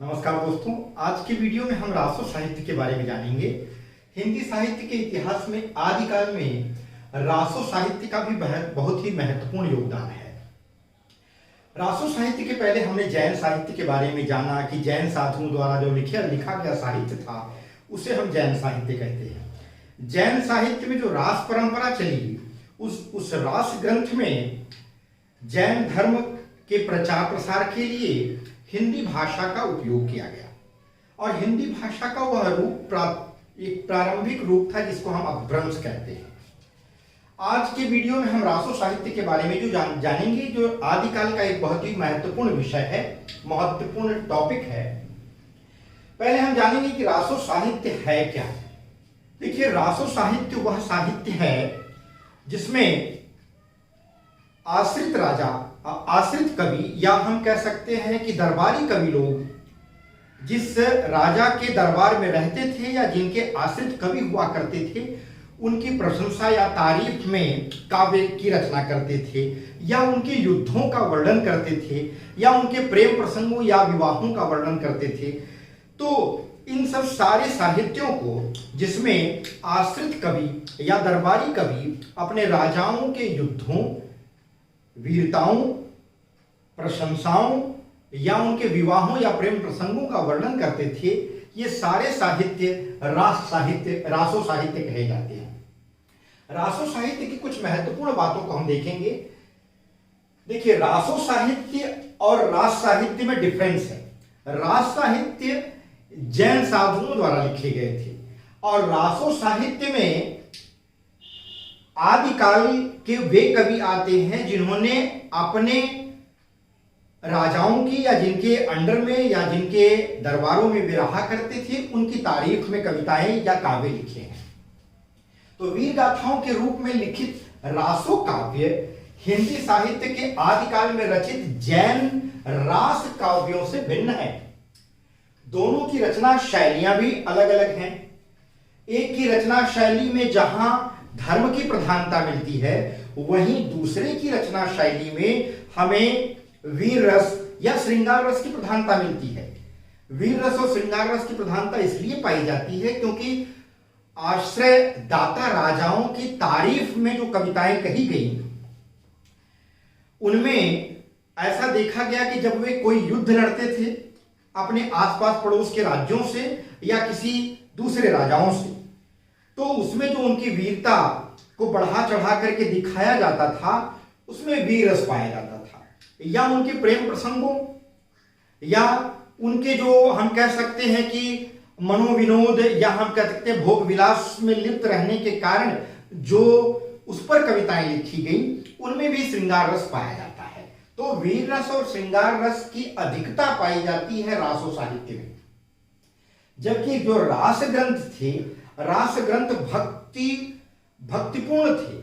नमस्कार दोस्तों, आज के वीडियो में हम रासो साहित्य के बारे में जानेंगे। हिंदी साहित्य के इतिहास में आदिकाल में रासो साहित्य का भी बहुत ही महत्वपूर्ण योगदान है। रासो साहित्य के पहले हमने जैन साहित्य के बारे में जाना कि जैन साधुओं द्वारा जो लिखा गया साहित्य था उसे हम जैन साहित्य कहते हैं। जैन साहित्य में जो रास परंपरा चली उस रास ग्रंथ में जैन धर्म के प्रचार प्रसार के लिए हिंदी भाषा का उपयोग किया गया और हिंदी भाषा का वह रूप एक प्रारंभिक रूप था जिसको हम अपभ्रंश कहते हैं। आज के वीडियो में हम रासो साहित्य के बारे में जो जानेंगे, जो आदिकाल का एक बहुत ही महत्वपूर्ण विषय है, महत्वपूर्ण टॉपिक है। पहले हम जानेंगे कि रासो साहित्य है क्या। देखिए, रासो साहित्य वह साहित्य है जिसमें आश्रित राजा, आश्रित कवि या हम कह सकते हैं कि दरबारी कवि लोग जिस राजा के दरबार में रहते थे या जिनके आश्रित कवि हुआ करते थे उनकी प्रशंसा या तारीफ में काव्य की रचना करते थे या उनके युद्धों का वर्णन करते थे या उनके प्रेम प्रसंगों या विवाहों का वर्णन करते थे। तो इन सब सारे साहित्यों को जिसमें आश्रित कवि या दरबारी कवि अपने राजाओं के युद्धों, वीरताओं, प्रशंसाओं या उनके विवाहों या प्रेम प्रसंगों का वर्णन करते थे, ये सारे साहित्य रासो साहित्य कहे जाते हैं। रासो साहित्य की कुछ महत्वपूर्ण बातों को हम देखेंगे। देखिए, रासो साहित्य और रास साहित्य में डिफरेंस है। रास साहित्य जैन साधुओं द्वारा लिखे गए थे और रासो साहित्य में आदिकाल के वे कवि आते हैं जिन्होंने अपने राजाओं की या जिनके अंडर में या जिनके दरबारों में वे रहा करते थे उनकी तारीफ में कविताएं या काव्य लिखे हैं। तो वीर गाथाओं के रूप में लिखित रासो काव्य हिंदी साहित्य के आदिकाल में रचित जैन रास काव्यों से भिन्न है। दोनों की रचना शैलियां भी अलग अलग हैं। एक की रचना शैली में जहां धर्म की प्रधानता मिलती है, वहीं दूसरे की रचना शैली में हमें वीर रस या श्रृंगार रस की प्रधानता मिलती है। वीर रस और श्रृंगार रस की प्रधानता इसलिए पाई जाती है क्योंकि आश्रय दाता राजाओं की तारीफ में जो कविताएं कही गई उनमें ऐसा देखा गया कि जब वे कोई युद्ध लड़ते थे अपने आसपास पड़ोस के राज्यों से या किसी दूसरे राजाओं से, तो उसमें जो उनकी वीरता को बढ़ा चढ़ा करके दिखाया जाता था उसमें वीर रस पाया जाता था। या उनके प्रेम प्रसंगों या उनके जो हम कह सकते हैं कि मनोविनोद या हम कह सकते हैं भोग विलास में लिप्त रहने के कारण जो उस पर कविताएं लिखी गई उनमें भी श्रृंगार रस पाया जाता है। तो वीर रस और श्रृंगार रस की अधिकता पाई जाती है रासो साहित्य में। जबकि जो रास ग्रंथ थे, रास ग्रंथ भक्तिपूर्ण थे।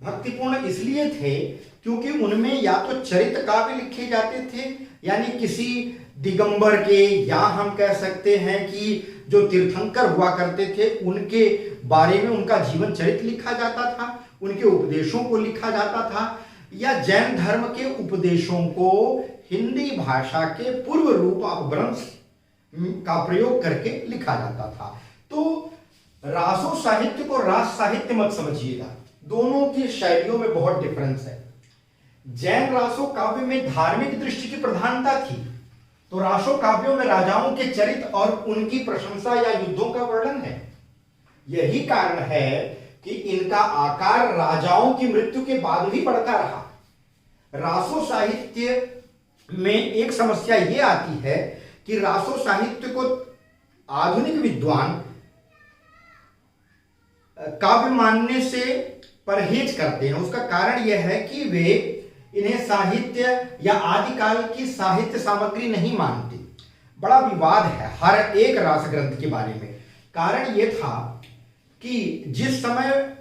भक्तिपूर्ण इसलिए थे क्योंकि उनमें या तो चरित्र काव्य लिखे जाते थे, यानी किसी दिगंबर के या हम कह सकते हैं कि जो तीर्थंकर हुआ करते थे उनके बारे में उनका जीवन चरित्र लिखा जाता था, उनके उपदेशों को लिखा जाता था, या जैन धर्म के उपदेशों को हिंदी भाषा के पूर्व रूप अपभ्रंश का प्रयोग करके लिखा जाता था। तो रासो साहित्य को रास साहित्य मत समझिएगा, दोनों की शैलियों में बहुत डिफरेंस है। जैन रासो काव्य में धार्मिक दृष्टि की प्रधानता थी, तो रासो काव्यों में राजाओं के चरित्र और उनकी प्रशंसा या युद्धों का वर्णन है। यही कारण है कि इनका आकार राजाओं की मृत्यु के बाद भी बढ़ता रहा। रासो साहित्य में एक समस्या यह आती है कि रासो साहित्य को आधुनिक विद्वान काव्य मानने से परहेज करते हैं। उसका कारण यह है कि वे इन्हें साहित्य या आदिकाल की साहित्य सामग्री नहीं मानते। बड़ा विवाद है हर एक रास ग्रंथ के बारे में। कारण यह था कि जिस समय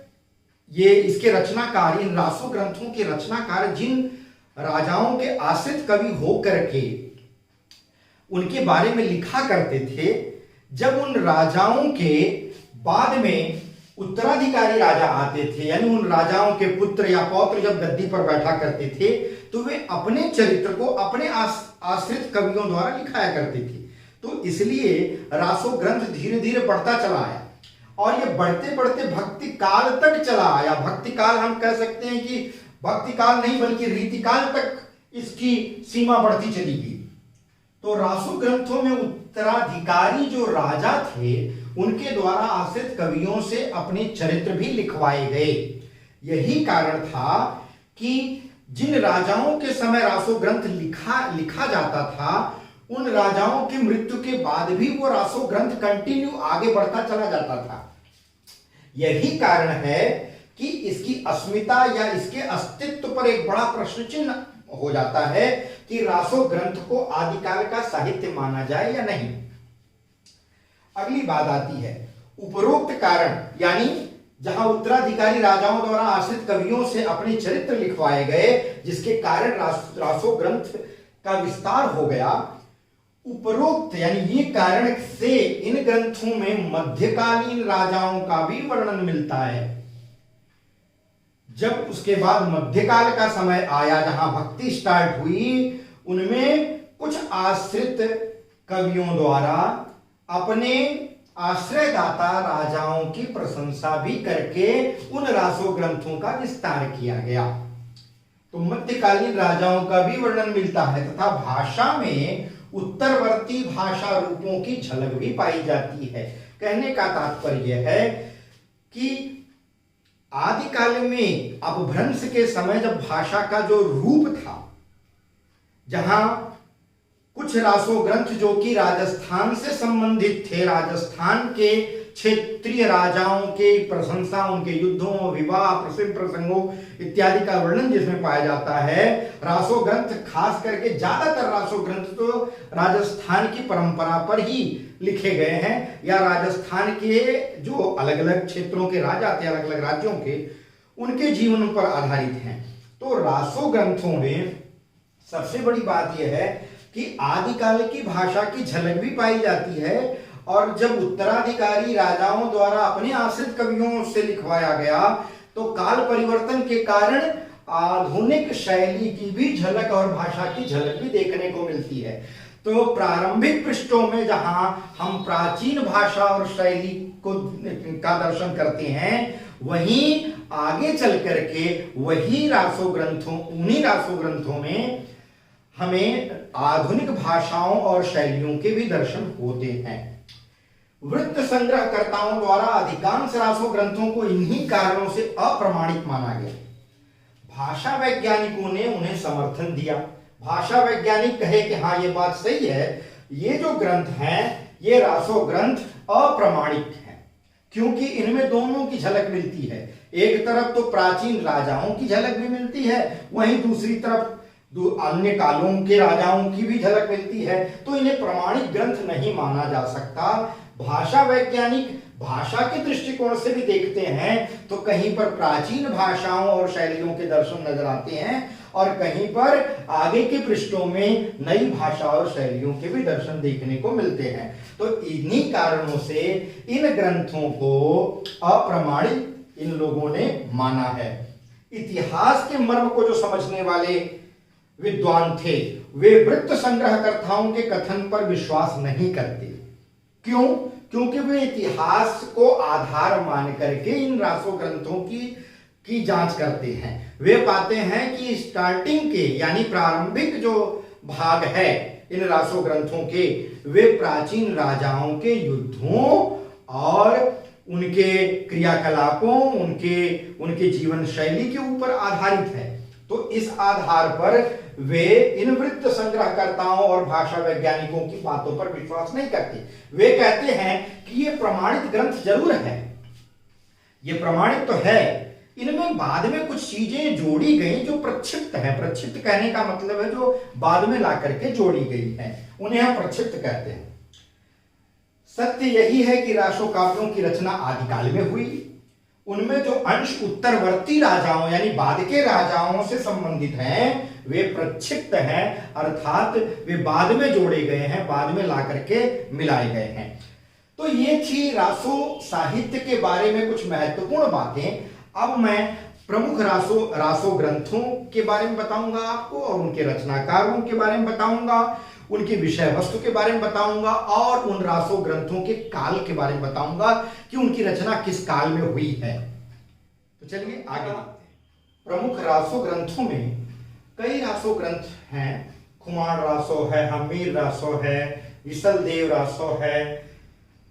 ये इसके रचनाकार, इन रासो ग्रंथों के रचनाकार जिन राजाओं के आश्रित कवि हो करके उनके बारे में लिखा करते थे, जब उन राजाओं के बाद में उत्तराधिकारी राजा आते थे, यानी उन राजाओं के पुत्र या पौत्र जब गद्दी पर बैठा करते थे, तो वे अपने चरित्र को अपने आश्रित कवियों द्वारा लिखाया करते थे। तो इसलिए रासो ग्रंथ धीरे धीरे बढ़ता चला आया और ये बढ़ते बढ़ते भक्ति काल तक चला आया। भक्ति काल हम कह सकते हैं कि भक्ति काल नहीं बल्कि रीतिकाल तक इसकी सीमा बढ़ती चली गई। तो रासो ग्रंथों में उत्तराधिकारी जो राजा थे उनके द्वारा आश्रित कवियों से अपने चरित्र भी लिखवाए गए। यही कारण था कि जिन राजाओं के समय रासो ग्रंथ लिखा जाता था उन राजाओं की मृत्यु के बाद भी वो रासो ग्रंथ कंटिन्यू आगे बढ़ता चला जाता था। यही कारण है कि इसकी अस्मिता या इसके अस्तित्व पर एक बड़ा प्रश्न चिन्ह हो जाता है कि रासो ग्रंथ को आदिकाल का साहित्य माना जाए या नहीं। अगली बात आती है उपरोक्त कारण, यानी जहां उत्तराधिकारी राजाओं द्वारा आश्रित कवियों से अपने चरित्र लिखवाए गए जिसके कारण रासो ग्रंथ का विस्तार हो गया। उपरोक्त यानी ये कारण से इन ग्रंथों में मध्यकालीन राजाओं का भी वर्णन मिलता है। जब उसके बाद मध्यकाल का समय आया जहां भक्ति स्टार्ट हुई, उनमें कुछ आश्रित कवियों द्वारा अपने आश्रयदाता राजाओं की प्रशंसा भी करके उन रासो ग्रंथों का विस्तार किया गया। तो मध्यकालीन राजाओं का भी वर्णन मिलता है तथा भाषा में उत्तरवर्ती भाषा रूपों की झलक भी पाई जाती है। कहने का तात्पर्य है कि आदिकाल में अपभ्रंश के समय जब भाषा का जो रूप था, जहां कुछ रासो ग्रंथ जो कि राजस्थान से संबंधित थे, राजस्थान के क्षेत्रीय राजाओं के प्रशंसा, उनके युद्धों, विवाह, प्रसिद्ध प्रसंगों इत्यादि का वर्णन जिसमें पाया जाता है। रासो ग्रंथ खास करके ज्यादातर रासो ग्रंथ तो राजस्थान की परंपरा पर ही लिखे गए हैं या राजस्थान के जो अलग अलग क्षेत्रों के राजा थे, अलग अलग राज्यों के, उनके जीवन पर आधारित हैं। तो रासो ग्रंथों में सबसे बड़ी बात यह है कि आदिकाल की भाषा की झलक भी पाई जाती है और जब उत्तराधिकारी राजाओं द्वारा अपने आश्रित कवियों से लिखवाया गया तो काल परिवर्तन के कारण आधुनिक शैली की भी झलक और भाषा की झलक भी देखने को मिलती है। तो प्रारंभिक पृष्ठों में जहां हम प्राचीन भाषा और शैली का दर्शन करते हैं, वहीं आगे चल करके उन्हीं रासो ग्रंथों में हमें आधुनिक भाषाओं और शैलियों के भी दर्शन होते हैं। वृत्त संग्रहकर्ताओं द्वारा अधिकांश रासो ग्रंथों को इन्हीं कारणों से अप्रमाणिक माना गया। भाषा वैज्ञानिकों ने उन्हें समर्थन दिया। भाषा वैज्ञानिक कहे कि हाँ ये बात सही है, ये जो ग्रंथ हैं ये रासो ग्रंथ अप्रमाणिक हैं क्योंकि इनमें दोनों की झलक मिलती है। एक तरफ तो प्राचीन राजाओं की झलक भी मिलती है, वहीं दूसरी तरफ अन्य कालों के राजाओं की भी झलक मिलती है, तो इन्हें प्रमाणिक ग्रंथ नहीं माना जा सकता। भाषा वैज्ञानिक भाषा के दृष्टिकोण से भी देखते हैं तो कहीं पर प्राचीन भाषाओं और शैलियों के दर्शन नजर आते हैं और कहीं पर आगे के पृष्ठों में नई भाषा और शैलियों के भी दर्शन देखने को मिलते हैं। तो इन्हीं कारणों से इन ग्रंथों को अप्रमाणिक इन लोगों ने माना है। इतिहास के मर्म को जो समझने वाले विद्वान थे वे वृत्त संग्रहकर्ताओं के कथन पर विश्वास नहीं करते। क्यों? क्योंकि वे इतिहास को आधार मान करके इन रासो ग्रंथों की जांच करते हैं। वे पाते हैं कि स्टार्टिंग के यानी प्रारंभिक जो भाग है इन रासो ग्रंथों के, वे प्राचीन राजाओं के युद्धों और उनके क्रियाकलापों, उनके जीवन शैली के ऊपर आधारित है। तो इस आधार पर वे इन वृत्त संग्रहकर्ताओं और भाषा वैज्ञानिकों की बातों पर विश्वास नहीं करते। वे कहते हैं कि ये प्रमाणित ग्रंथ जरूर है, ये प्रमाणित तो है, इनमें बाद में कुछ चीजें जोड़ी गई जो प्रक्षिप्त है। प्रक्षिप्त कहने का मतलब है जो बाद में ला करके जोड़ी गई है, उन्हें हम प्रक्षिप्त कहते हैं। सत्य यही है कि रासो काव्यों की रचना आदिकाल में हुई। उनमें जो अंश उत्तरवर्ती राजाओं यानी बाद के राजाओं से संबंधित हैं वे प्रक्षिप्त हैं, अर्थात वे बाद में जोड़े गए हैं, बाद में ला करके मिलाए गए हैं। तो ये थी रासो साहित्य के बारे में कुछ महत्वपूर्ण बातें। अब मैं प्रमुख रासो ग्रंथों के बारे में बताऊंगा आपको और उनके रचनाकारों के बारे में बताऊंगा। उनकी विषय वस्तु के बारे में बताऊंगा और उन रासो ग्रंथों के काल के बारे में बताऊंगा कि उनकी रचना किस काल में हुई है। तो चलिए आगे बढ़ते हैं। प्रमुख रासो ग्रंथों में कई रासो ग्रंथ हैं। खुमाण रासो है, हमीर रासो है, विसलदेव रासो है,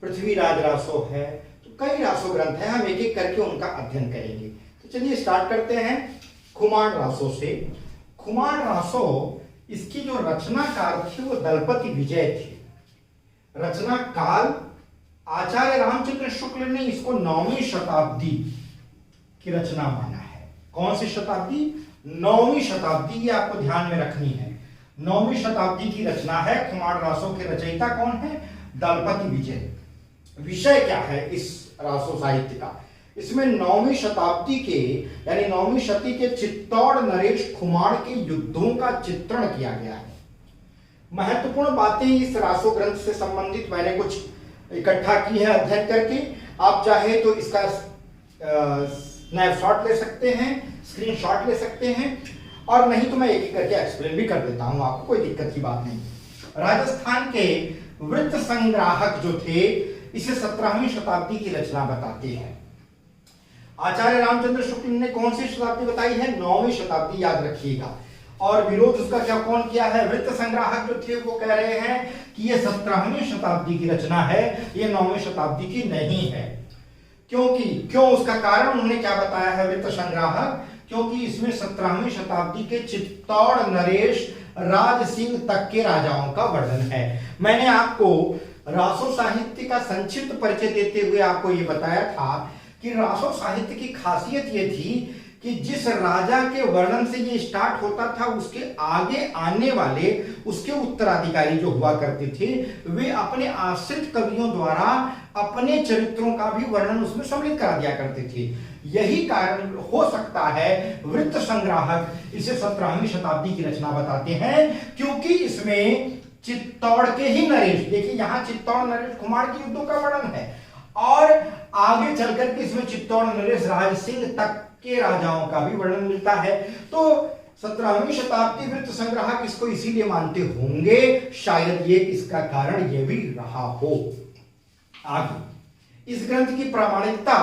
पृथ्वीराज रासो है। तो कई रासो ग्रंथ हैं, हम एक एक करके उनका अध्ययन करेंगे। तो चलिए स्टार्ट करते हैं खुमाण रासो से। खुमाण रासो, इसकी जो रचनाकार थे वो दलपति विजय थे। रचना काल आचार्य रामचंद्र शुक्ल ने इसको 9वीं शताब्दी की रचना माना है। कौन सी शताब्दी? 9वीं शताब्दी, ये आपको ध्यान में रखनी है। 9वीं शताब्दी की रचना है। खुमाण रासो के रचयिता कौन है? दलपति विजय। विषय क्या है इस रासो साहित्य का? इसमें 9वीं शताब्दी के यानी 9वीं शती के चित्तौड़ नरेश खुमाण के युद्धों का चित्रण किया गया है। महत्वपूर्ण बातें इस रासो ग्रंथ से संबंधित मैंने कुछ इकट्ठा की है अध्ययन करके। आप चाहे तो इसका स्नैपशॉट ले सकते हैं, स्क्रीनशॉट ले सकते हैं, और नहीं तो मैं एक एक करके एक्सप्लेन भी कर देता हूं, आपको कोई दिक्कत की बात नहीं। राजस्थान के वृत्त संग्राहक जो थे, इसे 17वीं शताब्दी की रचना बताते हैं। आचार्य रामचंद्र शुक्ल ने कौन सी शताब्दी बताई है? 9वीं शताब्दी, याद रखिएगा। और विरोध उसका क्या कौन किया है? वृत्त संग्राहक जो थे वो कह रहे हैं कि ये 17वीं शताब्दी की रचना है, ये 9वीं शताब्दी की नहीं है। क्यों? उसका कारण उन्होंने क्या बताया है वृत्त संग्राहक? क्योंकि इसमें 17वीं शताब्दी के चित्तौड़ नरेश राज सिंह तक के राजाओं का वर्णन है। मैंने आपको रासो साहित्य का संक्षिप्त परिचय देते हुए आपको ये बताया था कि रासो साहित्य की खासियत ये थी कि जिस राजा के वर्णन से ये स्टार्ट होता था, उसके आगे आने वाले उसके उत्तराधिकारी जो हुआ करते थे, वे अपने आश्रित कवियों द्वारा अपने चरित्रों का भी वर्णन उसमें सम्मिलित करा दिया करते थे। यही कारण हो सकता है वृत्त संग्राहक इसे 17वीं शताब्दी की रचना बताते हैं, क्योंकि इसमें चित्तौड़ के ही नरेश, देखिए यहां चित्तौड़ नरेश खुमाण के युद्धों का वर्णन है, और आगे चलकर के इसमें चित्तौड़ नरेश राज सिंह तक के राजाओं का भी वर्णन मिलता है। तो 17वीं शताब्दी वृत्त संग्राहक इसको इसीलिए मानते होंगे, शायद ये इसका कारण ये भी रहा हो। आगे इस ग्रंथ की प्रामाणिकता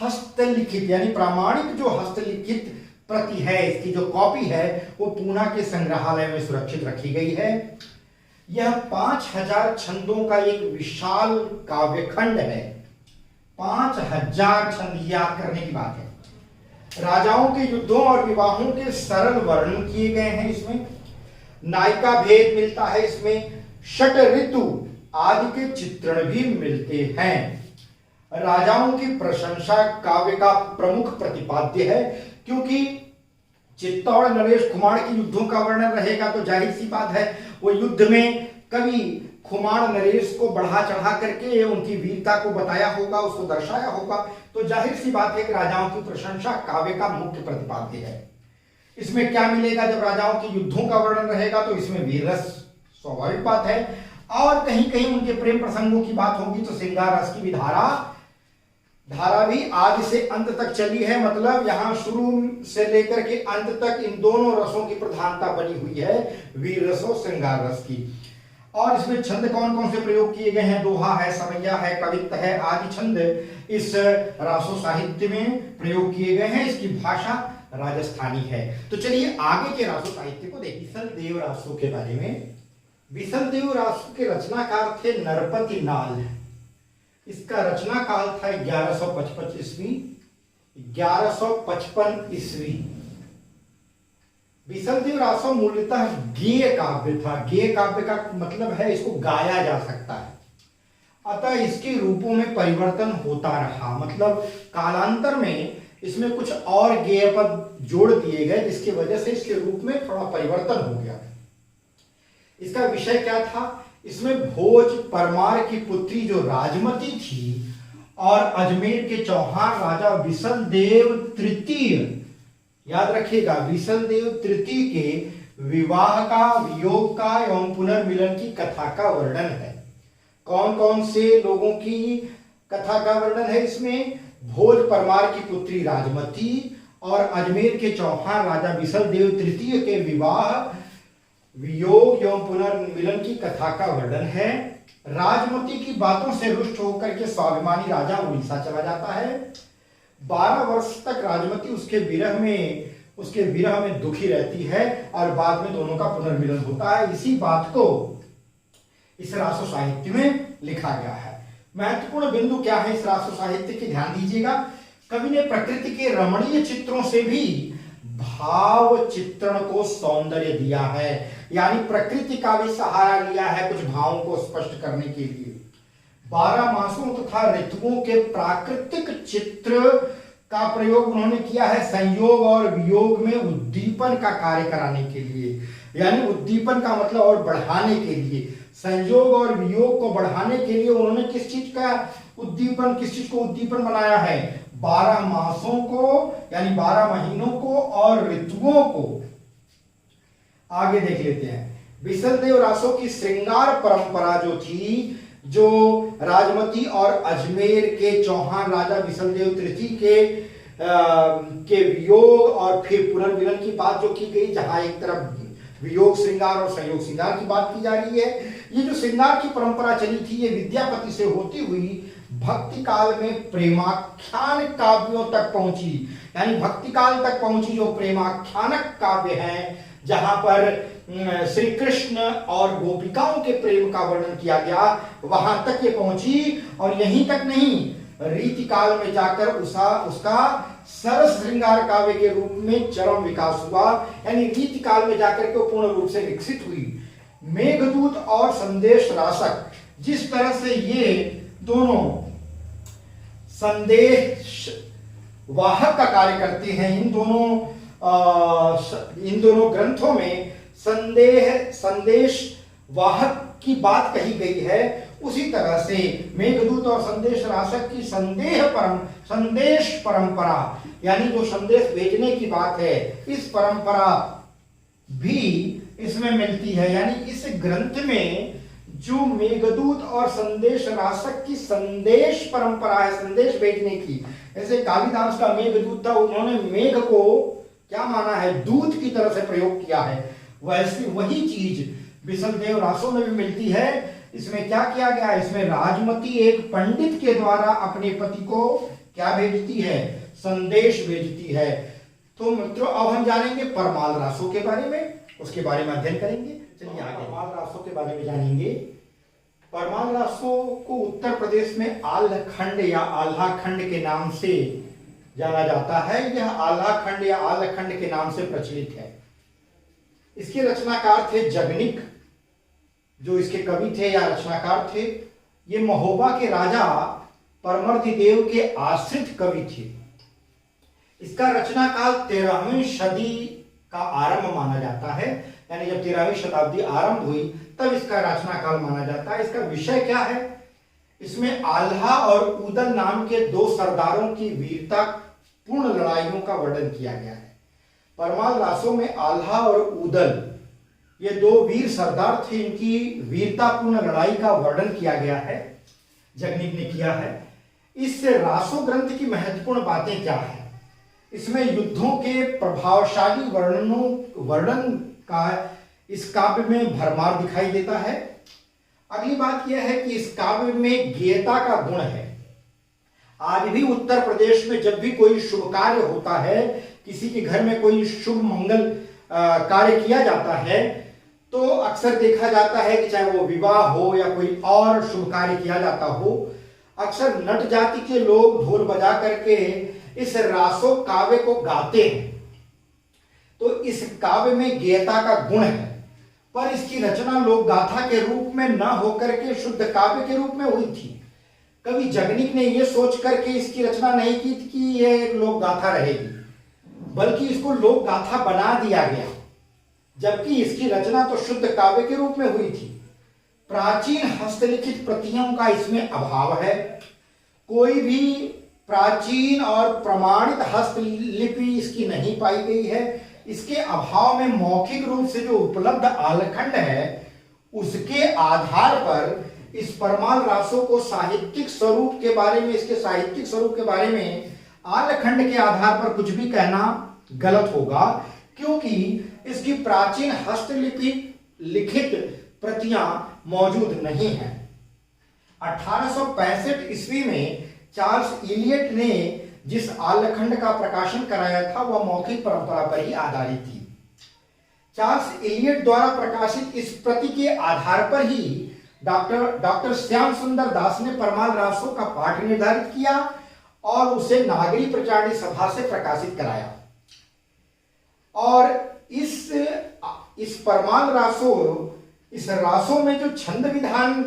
हस्तलिखित यानी प्रामाणिक जो हस्तलिखित प्रति है, इसकी जो कॉपी है, वो पूना के संग्रहालय में सुरक्षित रखी गई है। यह 5000 छंदों का एक विशाल काव्यखंड है। 5000 छंद, याद करने की बात है। राजाओं के युद्धों और विवाहों के सरल वर्णन किए गए हैं इसमें। नायिका भेद मिलता है इसमें। षट ऋतु आदि के चित्रण भी मिलते हैं। राजाओं की प्रशंसा काव्य का प्रमुख प्रतिपाद्य है, क्योंकि चित्तौड़ नरेश खुमाण के युद्धों का वर्णन रहेगा तो जाहिर सी बात है वो युद्ध में कवि खुमाण नरेश को बढ़ा चढ़ा करके उनकी वीरता को बताया होगा, उसको दर्शाया होगा। तो जाहिर सी बात है कि राजाओं की प्रशंसा काव्य का मुख्य प्रतिपाद्य है। इसमें क्या मिलेगा? जब राजाओं के युद्धों का वर्णन रहेगा तो इसमें वीर रस स्वाभाविक बात है, और कहीं कहीं उनके प्रेम प्रसंगों की बात होगी तो श्रृंगार रस की भी धारा भी आदि से अंत तक चली है। मतलब यहां शुरू से लेकर के अंत तक इन दोनों रसों की प्रधानता बनी हुई है, वीर रस और श्रृंगार रस की। और इसमें छंद कौन कौन से प्रयोग किए गए हैं? दोहा है, समैया है, कवित्त है, आदि छंद इस रासो साहित्य में प्रयोग किए गए हैं। इसकी भाषा राजस्थानी है। तो चलिए आगे के रासो साहित्य को देखिए। विसलदेव रासो के बारे में। विसलदेव रासो के रचनाकार थे नरपति नाल। इसका रचना काल था 1155 ईस्वी, 1155 ईस्वी। विसलदेव रासो मूलतः गेय काव्य था। गेय काव्य का मतलब है इसको गाया जा सकता है, अतः इसके रूपों में परिवर्तन होता रहा। मतलब कालांतर में इसमें कुछ और गेय पद जोड़ दिए गए, जिसकी वजह से इसके रूप में थोड़ा परिवर्तन हो गया। इसका विषय क्या था? इसमें भोज परमार की पुत्री जो राजमती थी और अजमेर के चौहान राजा विसलदेव तृतीय, याद रखिएगा, विसलदेव तृतीय के विवाह का, वियोग का एवं पुनर्मिलन की कथा का वर्णन है। कौन कौन से लोगों की कथा का वर्णन है इसमें? भोज परमार की पुत्री राजमती और अजमेर के चौहान राजा विसलदेव तृतीय के विवाह, वियोग एवं पुनर्मिलन की कथा का वर्णन है। राजमती की बातों से रुष्ट होकर के स्वाभिमानी राजा उड़ीसा चला जाता है। 12 वर्ष तक राजमती उसके विरह में दुखी रहती है और बाद में दोनों का पुनर्मिलन होता है। इसी बात को इस रासो साहित्य में लिखा गया है। महत्वपूर्ण बिंदु क्या है इस रासो साहित्य के, ध्यान दीजिएगा। कवि ने प्रकृति के रमणीय चित्रों से भी भाव चित्रण को सौंदर्य दिया है, यानी प्रकृति का भी सहारा लिया है कुछ भावों को स्पष्ट करने के लिए। 12 मासों तथा ऋतुओं के प्राकृतिक चित्र का प्रयोग उन्होंने किया है संयोग और वियोग में उद्दीपन का कार्य कराने के लिए, यानी उद्दीपन का मतलब और बढ़ाने के लिए। संयोग और वियोग को बढ़ाने के लिए उन्होंने किस चीज को उद्दीपन बनाया है? 12 मासों को, यानी 12 महीनों को और ऋतुओं को। आगे देख लेते हैं। विशलदेव रासो की श्रृंगार परंपरा जो थी, जो राजमती और अजमेर के चौहान राजा विशलदेव तृतीय के वियोग और फिर पुनर्मिलन की बात जो की गई, जहां एक तरफ वियोग श्रृंगार और संयोग श्रृंगार की बात की जा रही है। ये जो श्रृंगार की परंपरा चली थी, ये विद्यापति से होती हुई भक्ति काल में प्रेमाख्यान काव्यों तक पहुंची, यानी भक्ति काल तक पहुंची। जो प्रेमाख्यानक काव्य हैं, जहां पर श्री कृष्ण और गोपिकाओं के प्रेम का वर्णन किया गया, वहां तक ये पहुंची। और यहीं तक नहीं, रीति काल में जाकर उसका सरस श्रृंगार काव्य के रूप में चरम विकास हुआ, यानी रीति काल में जाकर के पूर्ण रूप से विकसित हुई। मेघदूत और संदेश रासक, जिस तरह से ये दोनों संदेश वाहक का कार्य करते हैं, इन दोनों ग्रंथों में संदेश वाहक की बात कही गई है। उसी तरह से मेघदूत और संदेश रासक की संदेश परंपरा, यानी जो संदेश भेजने की बात है, इस परंपरा भी इसमें मिलती है। यानी इस ग्रंथ में जो मेघदूत और संदेश रासक की संदेश परंपरा है, संदेश भेजने की, ऐसे कालिदास का मेघदूत था, उन्होंने मेघ को क्या माना है? दूत की तरह से प्रयोग किया है। वैसे वही चीज विशलदेव रासो में भी मिलती है। इसमें क्या किया गया? इसमें राजमती एक पंडित के द्वारा अपने पति को क्या भेजती है? संदेश भेजती है। तो मित्रों, अब हम जानेंगे परमाल रासो के बारे में, उसके बारे में अध्ययन करेंगे। चलिए आगे परमाल रासो के बारे में जानेंगे। परमाल रासो को उत्तर प्रदेश में आल्हखंड या आल्हाखंड के नाम से जाना जाता है। यह आल्हाखंड या आल्हखंड के नाम से प्रचलित है। इसके रचनाकार थे जगनिक, जो इसके कवि थे या रचनाकार थे। ये महोबा के राजा परमर्दिदेव के आश्रित कवि थे। इसका रचना काल 13वीं सदी का आरंभ माना जाता है, यानी जब 13वीं शताब्दी आरंभ हुई तब इसका रचना काल माना जाता है। इसका विषय क्या है? इसमें आल्हा और उदल नाम के 2 सरदारों की वीरता पूर्ण लड़ाइयों का वर्णन किया गया है। परमाल रासो में आल्हा और उदल, ये 2 वीर सरदार थे, इनकी वीरतापूर्ण लड़ाई का वर्णन किया गया है, जगनिक ने किया है। इस रासो ग्रंथ की महत्वपूर्ण बातें क्या है? इसमें युद्धों के प्रभावशाली वर्णन का इस काव्य में भरमार दिखाई देता है। अगली बात यह है कि इस काव्य में गेयता का गुण है। आज भी उत्तर प्रदेश में जब भी कोई शुभ कार्य होता है, किसी के घर में कोई शुभ मंगल कार्य किया जाता है, तो अक्सर देखा जाता है कि चाहे वो विवाह हो या कोई और शुभ कार्य किया जाता हो, अक्सर नट जाति के लोग ढोल बजा करके इस रासो काव्य को गाते हैं। तो इस काव्य में गेयता का गुण है, पर इसकी रचना लोक गाथा के रूप में न होकर के शुद्ध काव्य के रूप में हुई थी। कवि जगनिक ने यह सोच करके इसकी रचना नहीं की थी कि यह एक लोक गाथा रहेगी, बल्कि इसको लोक गाथा बना दिया गया, जबकि इसकी रचना तो शुद्ध काव्य के रूप में हुई थी। प्राचीन हस्तलिखित प्रतियों का इसमें अभाव है। कोई भी प्राचीन और प्रमाणित हस्तलिपि इसकी नहीं पाई गई है। इसके अभाव में मौखिक रूप से जो उपलब्ध आल्हखंड है, उसके आधार पर इस परमाल रासो को साहित्यिक स्वरूप के बारे में, इसके साहित्यिक स्वरूप के बारे में आल्हखंड के आधार पर कुछ भी कहना गलत होगा, क्योंकि इसकी प्राचीन हस्तलिपि लिखित प्रतियां मौजूद नहीं हैं। 1865 ईस्वी में चार्ल्स इलियट ने जिस आल्हखंड का प्रकाशन कराया था वह मौखिक परंपरा पर ही आधारित थी। चार्ल्स इलियट द्वारा प्रकाशित इस प्रति के आधार पर ही डॉक्टर श्याम सुंदर दास ने परमाल रासो का पाठ निर्धारित किया और उसे नागरी प्रचारणी सभा से प्रकाशित कराया। और इस परमाल रासो, इस रासो में जो छंद विधान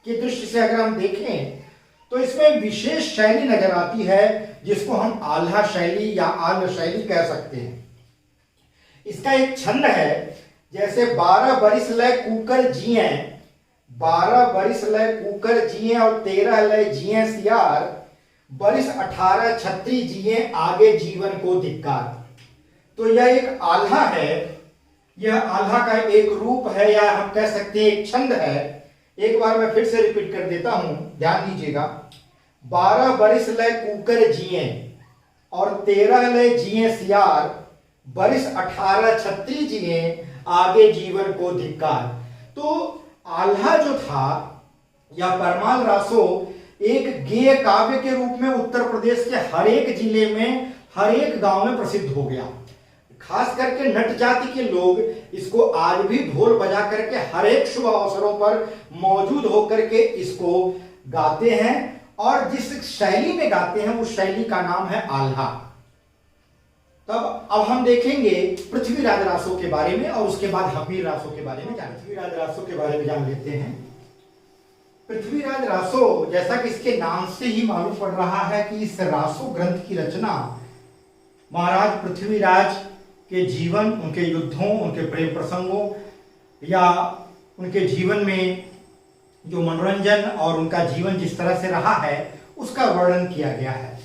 की दृष्टि से अगर हम देखें तो इसमें विशेष शैली नजर आती है जिसको हम आल्हा शैली या आल्ह शैली कह सकते हैं। इसका एक छंद है जैसे 12 बरिस लय कूकर जिए, 12 बरिस लय कूकर जिए और 13 लय जिए सियार, बरिस 18 छत्री जिए आगे जीवन को धिक्कार। तो यह एक आल्हा है, यह आल्हा का एक रूप है या हम कह सकते हैं एक छंद है। एक बार मैं फिर से रिपीट कर देता हूं, ध्यान दीजिएगा। 12 बरिस लय कूकर जिए और 13 लय जिए सियार, बरिस 18 छत्री जिए आगे जीवन को धिक्कार। तो आल्हा जो था या परमाल रासो एक गेय काव्य के रूप में उत्तर प्रदेश के हर एक जिले में, हर एक गांव में प्रसिद्ध हो गया। खास करके नट जाति के लोग इसको आज भी ढोल बजा करके हर एक शुभ अवसरों पर मौजूद होकर के इसको गाते हैं और जिस शैली में गाते हैं उस शैली का नाम है आल्हा। तब अब हम देखेंगे पृथ्वीराज रासो के बारे में और उसके बाद हमीर रासो के बारे में पृथ्वीराज रासो के बारे में जान लेते हैं। पृथ्वीराज रासो, जैसा कि इसके नाम से ही मालूम पड़ रहा है कि इस रासो ग्रंथ की रचना महाराज पृथ्वीराज के जीवन, उनके युद्धों, उनके प्रेम प्रसंगों या उनके जीवन में जो मनोरंजन और उनका जीवन जिस तरह से रहा है उसका वर्णन किया गया है।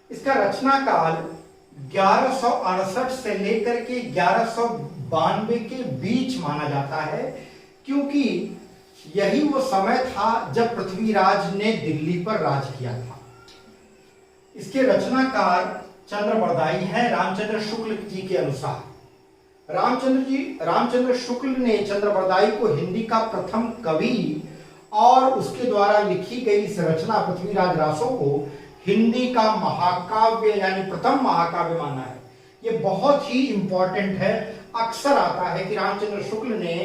इसका रचना काल 1168 से लेकर के 1192 के बीच माना जाता है, क्योंकि यही वो समय था जब पृथ्वीराज ने दिल्ली पर राज किया था। इसके रचनाकार चंद्रबरदाई है रामचंद्र शुक्ल जी के अनुसार। रामचंद्र शुक्ल ने चंद्रबरदाई को हिंदी का प्रथम कवि और उसके द्वारा लिखी गई इस रचना पृथ्वीराज रासो को हिंदी का महाकाव्य यानी प्रथम महाकाव्य माना है। ये बहुत ही इंपॉर्टेंट है। अक्सर आता है कि रामचंद्र शुक्ल ने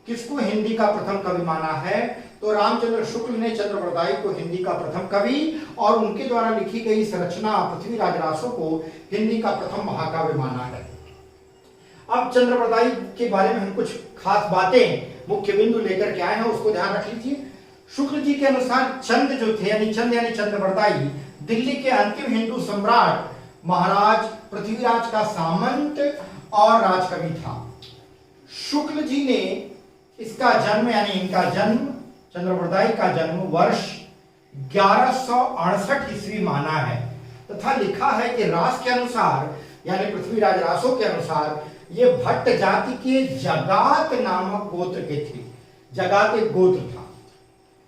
किसको हिंदी का प्रथम कवि माना है, तो रामचंद्र शुक्ल ने चंद्रबरदाई को हिंदी का प्रथम कवि और उनके द्वारा लिखी गई इस रचना पृथ्वीराज रासो को हिंदी का प्रथम महाकाव्य माना है। अब चंद्रबरदाई के बारे में हम कुछ खास बातें, मुख्य बिंदु लेकर के आए हैं, उसको ध्यान रख लीजिए। शुक्ल जी के अनुसार चंद जो थे यानी चंद्रबरदाई दिल्ली के अंतिम हिंदू सम्राट महाराज पृथ्वीराज का सामंत और राजकवि था। शुक्ल जी ने इसका जन्म यानी इनका जन्म, चंद्रबरदाई का जन्म वर्ष 1168 ईस्वी माना है तथा लिखा है कि रास के अनुसार यानी पृथ्वीराज रासो के अनुसार ये भट्ट जाति के जगात नामक गोत्र के थे। जगात एक गोत्र था।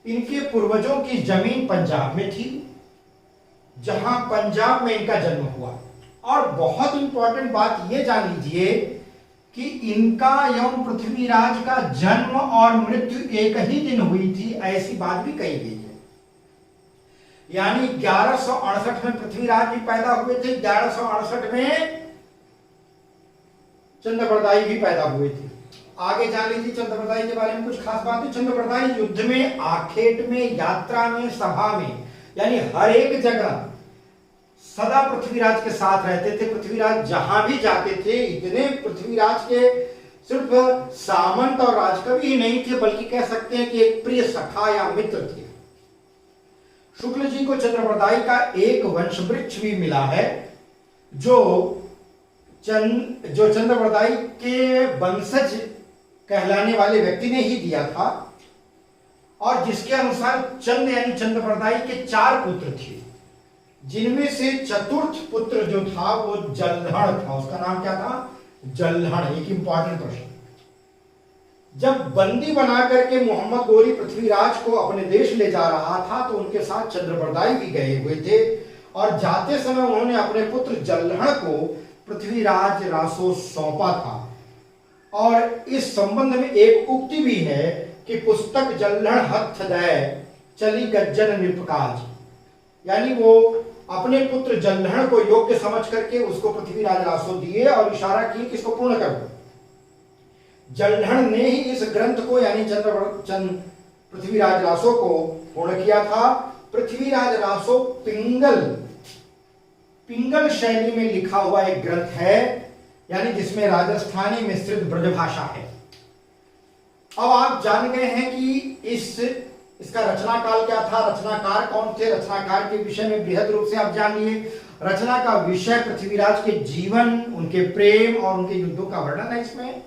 इनके पूर्वजों की जमीन पंजाब में थी, जहां पंजाब में इनका जन्म हुआ। और बहुत इंपॉर्टेंट बात यह जान लीजिए कि इनका एवं पृथ्वीराज का जन्म और मृत्यु एक ही दिन हुई थी, ऐसी बात भी कही गई है। यानी 1168 में पृथ्वीराज भी पैदा हुए थे, 1168 में चंद्रबरदाई भी पैदा हुए थे। आगे जान लीजिए चंद्रबरदाई के बारे में कुछ खास बातें। चंद्रबरदाई युद्ध में, आखेट में, यात्रा में, सभा में यानी हर एक जगह सदा पृथ्वीराज के साथ रहते थे। पृथ्वीराज जहां भी जाते थे, इतने पृथ्वीराज के सिर्फ सामंत और राजकवि ही नहीं थे, बल्कि कह सकते हैं कि एक प्रिय सखा या मित्र थे। शुक्ल जी को चंद्रबरदाई का एक वंश वृक्ष भी मिला है जो चंद्रबरदाई के वंशज कहलाने वाले व्यक्ति ने ही दिया था और जिसके अनुसार चंद यानी चंद्रबरदाई के 4 पुत्र थे, जिनमें से चतुर्थ पुत्र जो था वो जल्हड़ था। उसका नाम क्या था? जल्हड़। एक इंपॉर्टेंट प्रश्न। जब बंदी बना करके मोहम्मद गोरी पृथ्वीराज को अपने देश ले जा रहा था तो उनके साथ चंद्रबरदाई भी गए हुए थे और जाते समय उन्होंने अपने पुत्र जल्हड़ को पृथ्वीराज रासो सौंपा था। और इस संबंध में एक उक्ति भी है कि पुस्तक जल्हड़ हथ दय चली गज्जन नृपकाज, यानी वो अपने पुत्र जल्हड़ को योग्य समझ करके उसको पृथ्वीराज रासो दिए और इशारा किए कि इसको पूर्ण करो। जल्हड़ ने ही इस ग्रंथ को यानी चंद्र पृथ्वीराज रासो को पूर्ण किया था। पृथ्वीराज रासो पिंगल शैली में लिखा हुआ एक ग्रंथ है, यानी जिसमें राजस्थानी मिश्रित ब्रजभाषा है। अब आप जान गए हैं कि इसका रचना काल क्या था, रचनाकार कौन थे, रचनाकार के विषय में बृहद रूप से आप जान लिए। रचना का विषय पृथ्वीराज के जीवन, उनके प्रेम और उनके युद्धों का वर्णन है इसमें।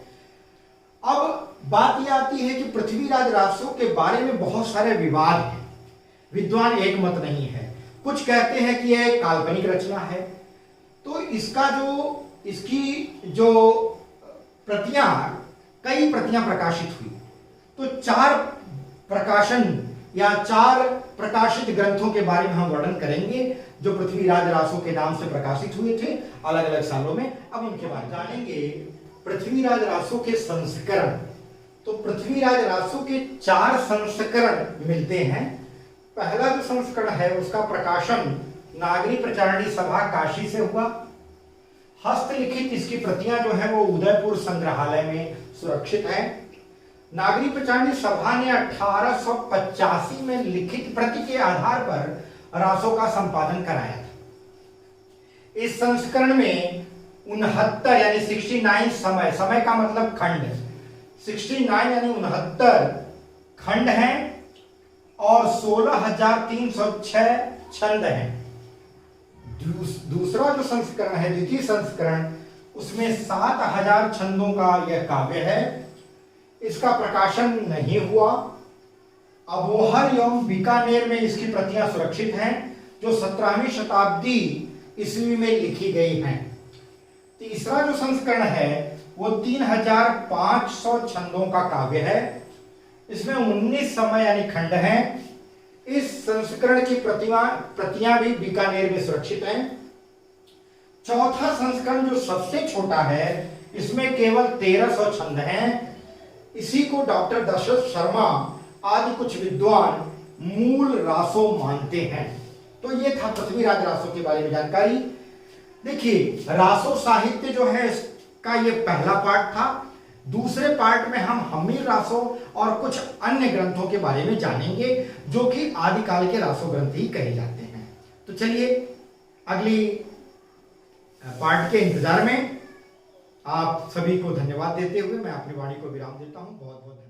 अब बात यह आती है कि पृथ्वीराज रासो के बारे में बहुत सारे विवाद हैं, विद्वान एक मत नहीं है। कुछ कहते हैं कि यह काल्पनिक रचना है, तो इसकी जो प्रतियां, कई प्रतियां प्रकाशित हुई, तो 4 प्रकाशन या 4 प्रकाशित ग्रंथों के बारे में हम वर्णन करेंगे जो पृथ्वीराज रासो के नाम से प्रकाशित हुए थे अलग अलग सालों में। अब उनके बारे में जानेंगे। पृथ्वीराज रासो के संस्करण, तो पृथ्वीराज रासो के 4 संस्करण मिलते हैं। पहला जो संस्करण है उसका प्रकाशन नागरी प्रचारणी सभा काशी से हुआ। हस्तलिखित इसकी प्रतियां जो है वो उदयपुर संग्रहालय में सुरक्षित है। नागरी प्रचारणी सभा ने 1885 में लिखित प्रति के आधार पर रासो का संपादन कराया था। इस संस्करण में 69 यानी 69 समय का मतलब खंड, 69 यानी 69 खंड हैं और 16,306 छंद हैं। दूसरा जो संस्करण है, द्वितीय संस्करण, उसमें 7,000 छंदों का यह काव्य है। इसका प्रकाशन नहीं हुआ। अबोहर एवं बीकानेर में इसकी प्रतियां सुरक्षित हैं जो 17वीं शताब्दी ईस्वी में लिखी गई हैं। तीसरा जो संस्करण है वो 3,500 छंदों का काव्य है। इसमें 19 समय यानी खंड हैं। इस संस्करण की प्रतियां भी बीकानेर में सुरक्षित हैं। चौथा संस्करण जो सबसे छोटा है, इसमें केवल 1300 छंद हैं। इसी को डॉक्टर दशरथ शर्मा आदि कुछ विद्वान मूल रासो मानते हैं। तो ये था पृथ्वीराज रासो के बारे में जानकारी। देखिए, रासो साहित्य जो है इसका ये पहला पार्ट था। दूसरे पार्ट में हम हम्मीर रासो और कुछ अन्य ग्रंथों के बारे में जानेंगे जो कि आदिकाल के रासो ग्रंथ ही कहे जाते हैं। तो चलिए अगली पार्ट के इंतजार में। आप सभी को धन्यवाद देते हुए मैं अपनी वाणी को विराम देता हूं। बहुत बहुत